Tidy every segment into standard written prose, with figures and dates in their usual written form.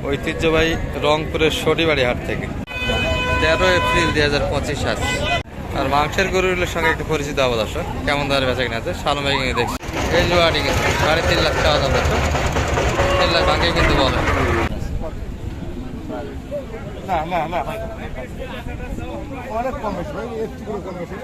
ঐতিহ্যবাহী রংপুরের সরিবাড়ি হাট থেকে 13 এপ্রিল 2025 আজ। আর মাংসের গরুগুলোর সঙ্গে একটু পরিচিত হবো দর্শক, কেমন ধরে বেচা কিনা আছে। শালম ভাই কিন্তু দেখছি এই জোয়াটি কিন্তু 3.5 লাখ টাকা দাম দর্শক, 3 লাখ ভাঙে কিন্তু বলে। অনেক কম বেশি ভাই, একটু করে কম বেশি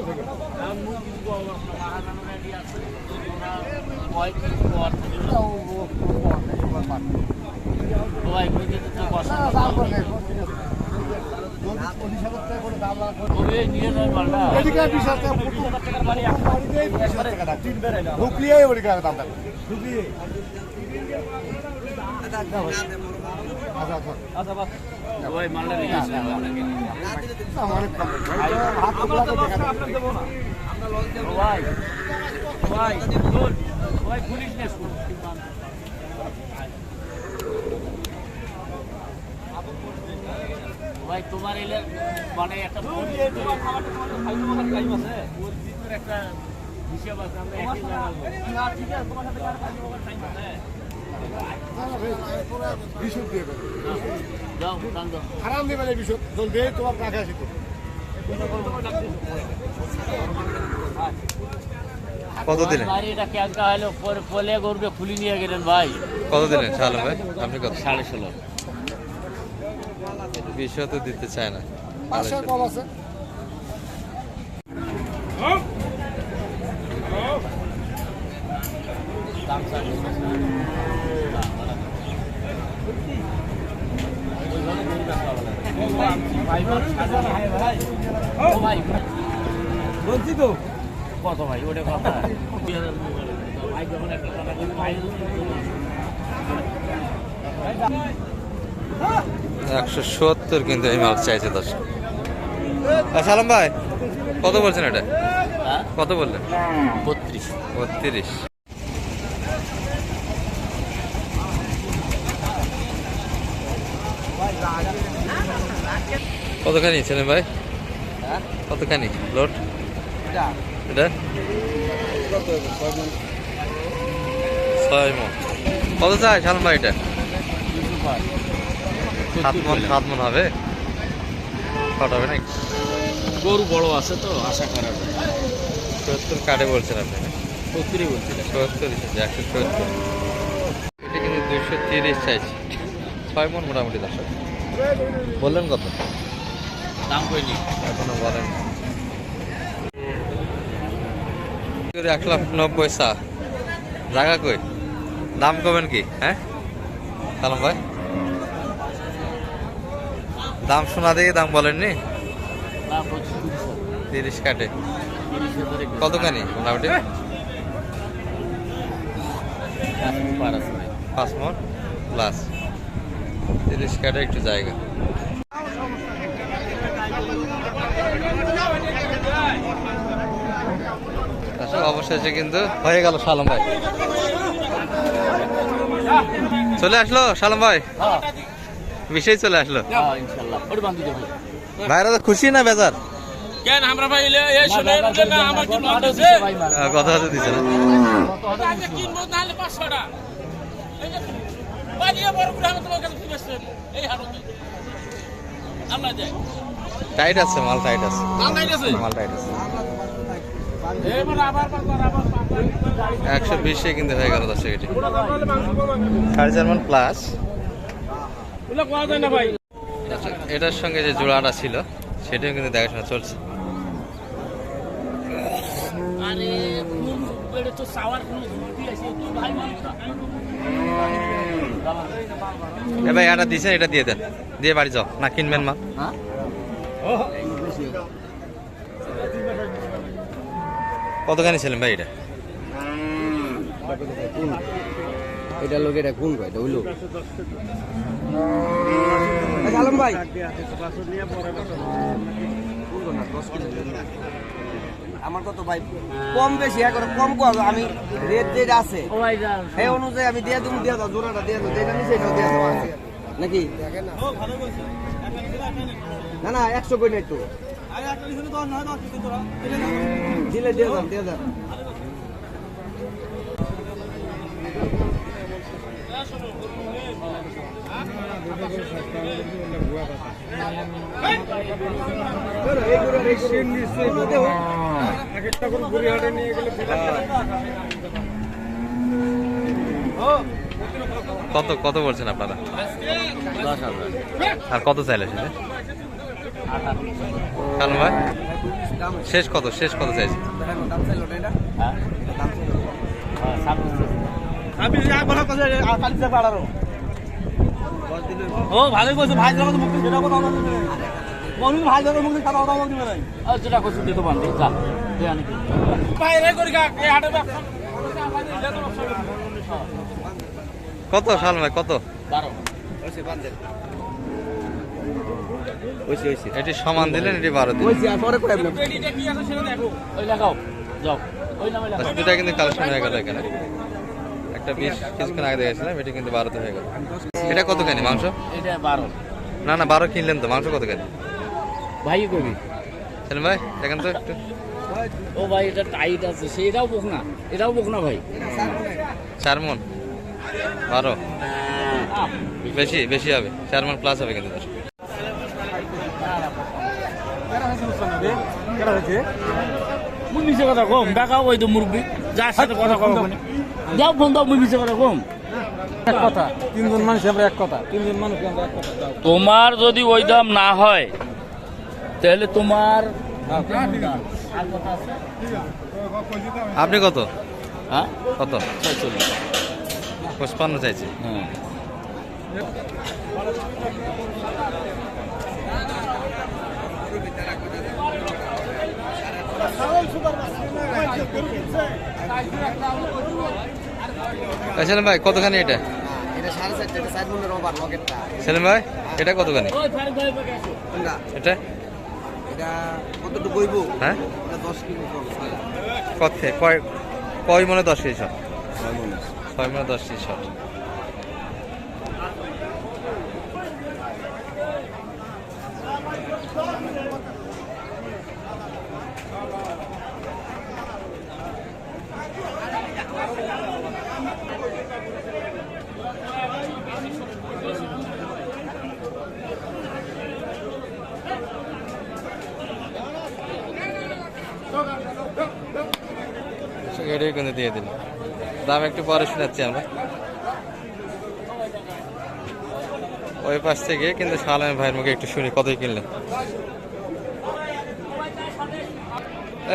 ভাই তোমার এলে মানে একটা একটা হিসাব আছে, খারাপ নেবে বিষয় চলবে তোমার কাছে আসি তো। কত দিলেন? এটা ক্যাঁচকা হলো পলে গরুকে খুলি নিয়ে গেলেন ভাই। কত দিলেন শালম ভাই আপনি? কত? 16.5। 20 তো দিতে চায় না। 500 কম আছে। বলছি তো কত ভাই ওটা কথা ভাই যখন একটা 170 কিন্তু এই মাল চাইছে দর্শক। শালম ভাই কত বলছেন এটা? কত বললেন? 32। কতখানি ছিলেন ভাই? কতখানি লোড এটা? 6 মণ। কত চাই শালম ভাই এটা? 7 মণ হবে? কত হবে নাকি? গরু বড় আছে তো আশা করা যায়। 70 কাটে বলছেন আপনি? 70 বলছিলেন। 70 170। এটা কিন্তু 230 চাইছি। 6 মণ মোটামুটি দর্শক। বললেন কত? দাম কইনি এখনো বলেন। 1,90,000 চা। জায়গা কই? দাম কমেন কি? হ্যাঁ শালম ভাই, দাম শোনা দিয়ে দাম বলেননি? 30 কাটে। কতখানি মোটামুটি? 5 মণ প্লাস 30 কাটে একটু জায়গা। অবশেষে কিন্তু হয়ে গেল শালম ভাই, চলে আসলো শালম ভাই, বিষয় চলে আসলো। ভাইরা তো খুশি না বেজার? কেন আমরা ভাই এই শুনে না আমার কি লট আছে? কথা হতে দিছে না। আগে কিনবো তাহলে 500 টাকা। এই যে বালিয়া বড় করে আমি তোমার কাছে ফিরেছেন এই হারতে। আমরা যাই। টাইট আছে মাল, টাইট আছে মাল টাইট আছে। মাল টাইট আছে। এবার আবার 120 কিন্তু হয়ে গেল দর্শক। এটি 4.5 মণ প্লাস। ওগুলো কোয়া যায় না ভাই। এটার সঙ্গে যে জোড়াটা ছিল সেটাও কিন্তু দেখাশোনা চলছে। আরে এটা তো সাওয়ার কোন ঝুঁকি আছে তুই ভাই মানুষ। এ ভাই এটা দিছেন, এটা দিয়ে দেন, দিয়ে বাড়ি যাও না কিনবেন মাল। হ্যাঁ কতখানি ছিলেন ভাই এটা? এটা লোক এটা কোন ভাই? এটা হইলো শালম ভাই আমার কত ভাই কম বেশি করে কম কম আমি রেট যেটা আছে এই অনুযায়ী আমি দিয়ে দেবো, দিয়ে দাও জোড়াটা দিয়ে দাও, যেটা নিচে এটাও দিয়ে দাও নাকি? না না 100 কই না একটু দিলে দিয়ে দাও, দিয়ে দাও। কত কত বলছেন আপনারা? 10,000 আর কত চাইলে সেটা? কেন ভাই শেষ কত চাইছে? দাম চাইলো না এটা? দাম চাইলো। ও ভালোই কইছে ভাই যখন মুক্তি যেটা কথা বলতে বলুন ভাই যখন মুক্তি কথা কথা বলতে নাই আর যেটা কইছে দিতে বান্ধি যা দে আনি বাইরে করি গা এই হাটে ব্যবসা কত সাল ভাই কত? 12 ওইছে বান্ধেন। এটি সমান দিলেন, এটি 12 দিলেন। ওইছে আর পরে কইলাম। এডিটে কি আছে সেটা দেখো ওই লাগাও যাও ওই নামে লাগাও দুটা কিন্তু কালেকশন হয়ে গেল এখানে। একটা 20 কিছুক্ষণ আগে দেখেছিলাম, এটি কিন্তু 12তে হয়ে গেল। এটা কত কেনি মাংস? এটা 12 না না 12 কিনলেন তো, মাংস কত কেনি? ভাই কবি সেলিম ভাই দেখেন তো একটু। ও ভাই এটা টাইট আছে সেটাও বক না ভাই 4 মণ 12 বেশি হবে, 4 মণ প্লাস হবে কিন্তু। মুই মিছে কথা কম দেখাও ওই তো মুরব্বী যার সাথে কথা কম যাও ফোন দাও মুই মিছে কথা কম এক কথা, তিনজন মানুষ আমরা এক কথা, তিনজন মানুষ আমরা এক কথা দাও। তোমার যদি ওই দাম না হয় তাহলে তোমার আপনি কত হ্যাঁ কত? 46 55 চাইছি। হ্যাঁ সেলিম ভাই কতখানি এটা? এটা 4.5 এটা 4 মনের ওভার লকেটটা। সেলিম ভাই এটা কতখানি? কোনটা? এটা এটা কতটুকু কইবো? হ্যাঁ এটা 10 কিলো কম। কত কয় মনে 10 কেজি শট? 6 মন। 6 মনে 10 কেজি শট। এটাই কিন্তু দিয়ে দিন, দাম একটু পরে শোনাচ্ছি আমরা। ওই পাশ থেকে কিন্তু সালাম ভাইয়ের মুখে একটু শুনি কতই কিনলেন।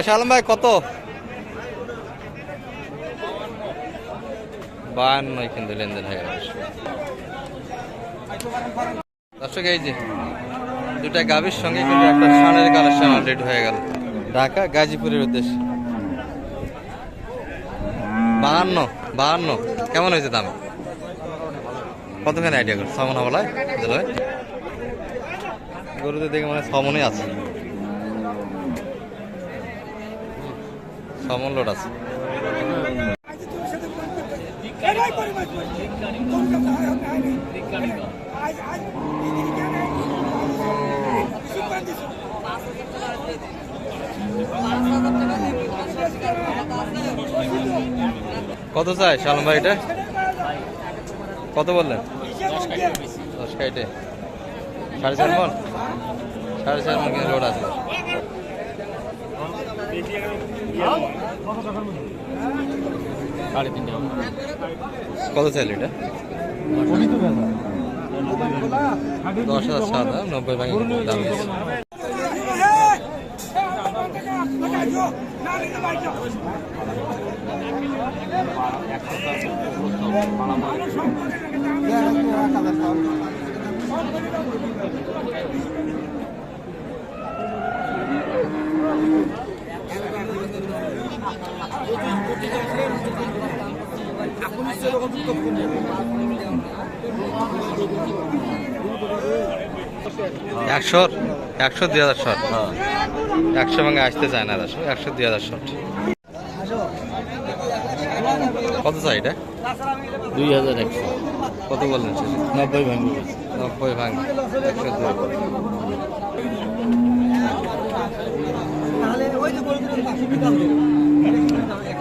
সালাম ভাই কত? 52 কিন্তু লেনদেন হয়ে গেল। দর্শক এই যে দুটা গাভীর সঙ্গে কিন্তু একটা সানের কালেকশন অলরেডি হয়ে গেল ঢাকা গাজীপুরের উদ্দেশ্যে। 52 কেমন হয়েছে দাম? কতখানি আইডিয়া করছে? 6 মন হবে গরুতে দেখে মানে 6 মনে আছে, 6 মন লোড আছে। কত চাই শালম ভাই এটা? কত বললেন? 10 কাইটে 4.5 মন, 4.5 মন কিন্তু লোড আছে। কত চাইল এটা? 10,000 সাদা 90 ভাঙে দাম দিয়েছে। একশো 2,000 শট। 100 ভাঙে আসতে চায় না, 100-2,000 শট। কত চাই এটা? 2100 কত বললেন? 90 ভাঙবে 90 ভাঙে 102।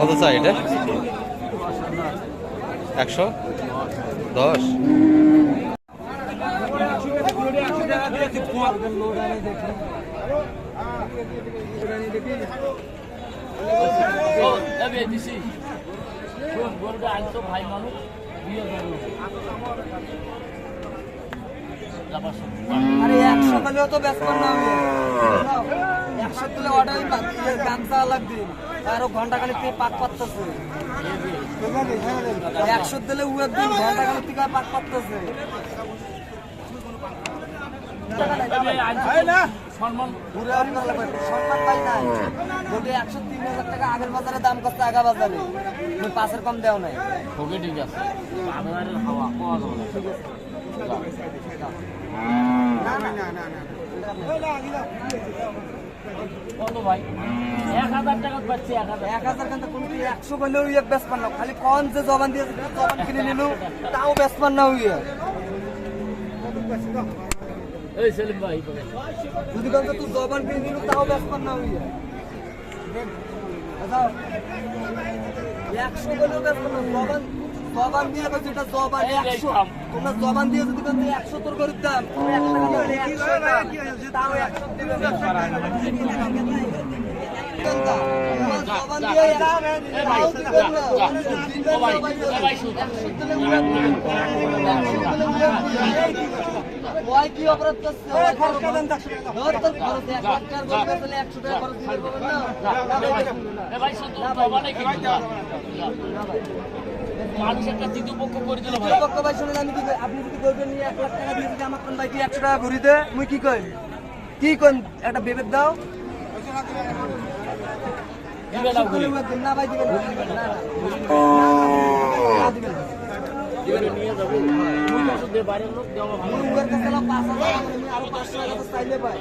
কত চাই এটা? 110। ও এবে দিছি শোন গরুটা আনতো ভাই মানুষ 2000 আরে 100 হলেও তো ব্যস্ত না আমি 100 তুলে অর্ডার গামছা লাগবে আরো ঘন্টা খানিক থেকে পাক পাততেছে 100 দিলে ও একদম ঘন্টা খানিক থেকে পাক পাততেছে সম্মান ঘুরে আপনার লাগবে সম্মান পাই নাই যদি 103,000 টাকা আগের বাজারে দাম করতে আগা বাজারে আমি 5 কম দেও নাই ওকে ঠিক আছে বাজারের হাওয়া পাওয়া যাবে না ঠিক আছে কত ভাই 1000 টাকা পাচ্ছি 1000 কিন্তু কোন 100 বলেও এক বেশ পান না খালি কোন যে জবান দিয়ে জবান কিনে নিলু তাও বেশ পান না হইয়া এই সেলিম ভাই যদি কোন তুই জবান কিনে নিলু তাও বেশ পান না হইয়া আচ্ছা 100 বলেও বেশ পান না জবান জবান দিয়ে কইছ এটা জবান 100 তোমরা জবান দিয়ে যদি কোন 100 তোর করে দাম তুমি 1 টাকা দিলে 100 তাও 100 দিবে জবান দিয়ে তাও দিবেন না ও ভাই শুন ওই কি অপরাধ করছে খরচ দেন 100 টাকা খরচ 1 লাখ টাকা করে তাহলে 100 টাকা খরচ দিতে পারবেন না এ ভাই শুন তো মানে কি মানুষ একটা তৃতীয় পক্ষ করে দিল ভাই পক্ষ ভাই শুনেন আমি কি কই আপনি যদি কইবেন নিয়ে 1 লাখ টাকা দিয়ে যদি আমার কোন ভাই 100 টাকা ঘুরি দে মুই কি কই একটা বিবেক দাও দিবে না ঘুরি না ভাই দিবেন না দিবেন দিবে নিয়ে যাব মুই কাছে দে বাইরের লোক দেওয়া ভালো উঙ্গের কাছে 5000 আমি আরো 500 টাকা চাইলে ভাই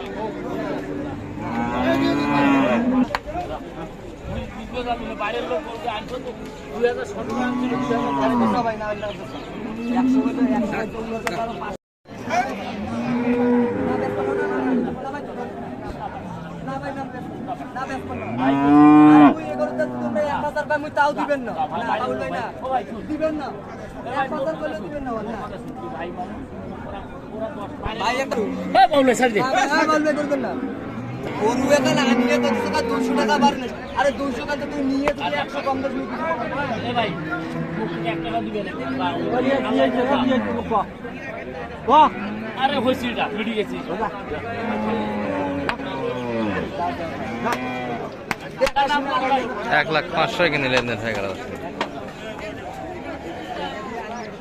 বাইরের লোক বলতে আনছো তো 2017 আনছিল 2000 ভাই না 100 বলে 100 টাকা আরো 500 না ভাই না বেশ না মুই এগুলো তো তোমরা 1000 ভাই মুই তাও দিবেন না না বাউল ভাই না দিবেন না 1000 বলে দিবেন না না ভাই মানুষ ভাই একটু এ বউলে ছাড় দে হ্যাঁ বাউল ভাই করবেন না গরু এটা না নিয়ে তো টাকা 200 টাকা বাড়নে আরে 200 টাকা তুই নিয়ে যদি 100 কম দাম নিবি এ ভাই 1 টাকা দিবে না আরে হইছিটা ভিড়ি গেছি 1,05,000 কিনে লেনদেন হয়ে গেল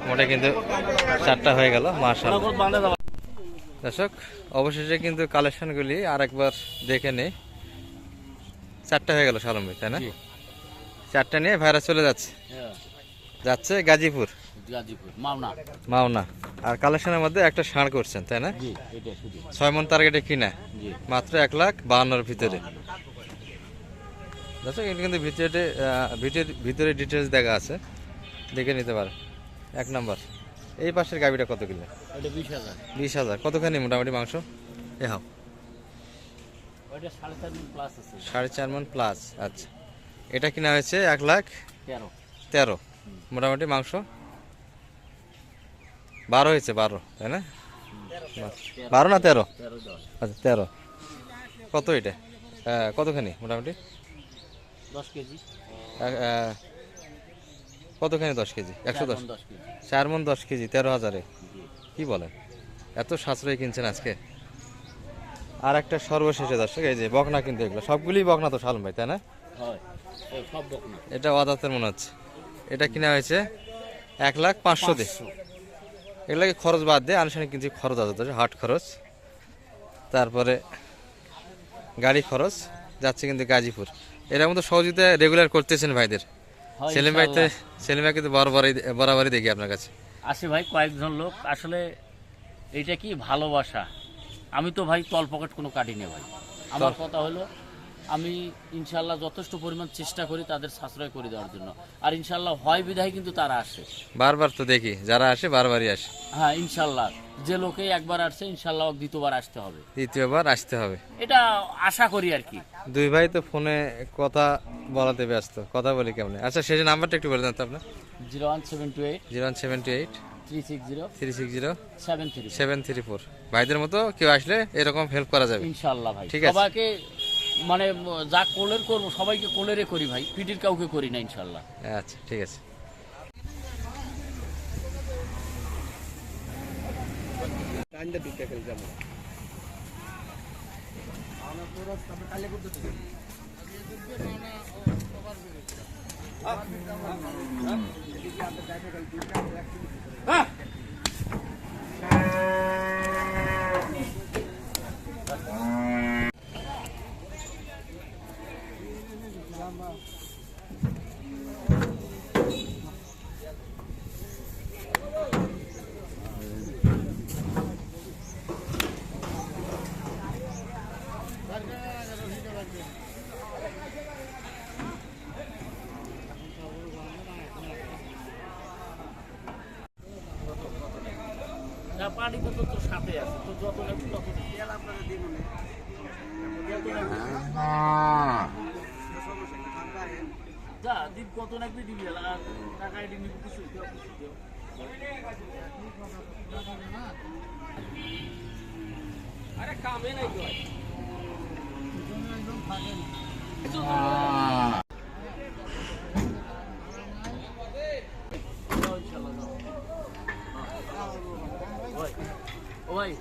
মোটে কিন্তু 4টা হয়ে গেল মাশাআল্লাহ। দর্শক অবশেষে কিন্তু কালেকশনগুলি আরেকবার দেখে নেই 4টা হয়ে গেল সালম ভাই তাই না 4টা নিয়ে ভাইরা চলে যাচ্ছে গাজীপুর মাওনা আর কালেকশনের মধ্যে একটা ষাঁড় করছেন তাই না 6 মন টার্গেটে কিনা মাত্র 1,52,000 ভিতরে দর্শক এটা কিন্তু ভিতরে ডিটেলস দেখা আছে দেখে নিতে পারে 1 নম্বর। এই পাশের গাবিটা কত কিলো? 20,000 কতখানি মোটামুটি মাংস? এ হাও 4.5 মন প্লাস। আচ্ছা এটা কিনা হয়েছে 1,13,000 মোটামুটি মাংস 12 হয়েছে 12 তাই না 12 না 13? আচ্ছা 13 কত এটা কতখানি মোটামুটি 10 কেজি কতখানি 10 কেজি 110 4 মন 10 কেজি 13,000-এ কি বলেন এত সাশ্রয় কিনছেন আজকে। আর একটা সর্বশেষে দর্শক এই যে বকনা কিন্তু এগুলো সবগুলি বকনা তো সালম ভাই তাই না সব বকনা এটা অদাতের মনে হচ্ছে এটা কিনা হয়েছে 1,05,000 দিয়ে এগুলোকে খরচ বাদ দিয়ে আনুষ্ঠানিক কিন্তু খরচ আছে হাট খরচ তারপরে গাড়ি খরচ যাচ্ছে কিন্তু গাজীপুর এর মধ্যে সহযোগিতা রেগুলার করতেছেন ভাইদের সেলিম ভাই কিন্তু বরাবরই দেখি আপনার কাছে আসে ভাই কয়েকজন লোক আসলে এইটা কি ভালোবাসা আমি তো ভাই তল পকেট কোনো কাটি না ভাই আমার কথা হলো আমি ইনশাল্লাহ যথেষ্ট পরিমাণ চেষ্টা করি তাদের সাশ্রয় করে দেওয়ার জন্য আর ইনশাল্লাহ হয় বিধায় কিন্তু তারা আসে বারবার তো দেখি যারা আসে বারবারই আসে হ্যাঁ ইনশাল্লাহ যে লোকে একবার আসছে ইনশাল্লাহ দ্বিতীয়বার আসতে হবে দ্বিতীয়বার আসতে হবে এটা আশা করি আর কি দুই ভাই তো ফোনে কথা বলাতে ব্যস্ত কথা বলি কেমন আচ্ছা সেই নাম্বারটা একটু বলে দেন তো আপনার 01728 01728 360 360 734 734। ভাইদের মতো কেউ আসলে এরকম হেল্প করা যাবে। ইনশাআল্লাহ ভাই। ঠিক আছে। সবাইকে মানে যা কোলের করব সবাইকে কোলেরে করি ভাই, পিটির কাউকে করি না ইনশাআল্লাহ। আচ্ছা ঠিক আছে। না পানি তো তোর সাথে আছে, তো যত লাগবে তত তেল আপনারা দিন মনে যা দিন কত লাগবে দিবি, আর টাকা এটি নিবি কিছু দিও কিছু দিও। আরে কামে নাই তো ভাই। ও ভাই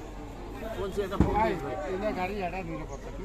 বলছি একটা ফোন দিন ভাই। গাড়ি এটা নিরাপত্তা কি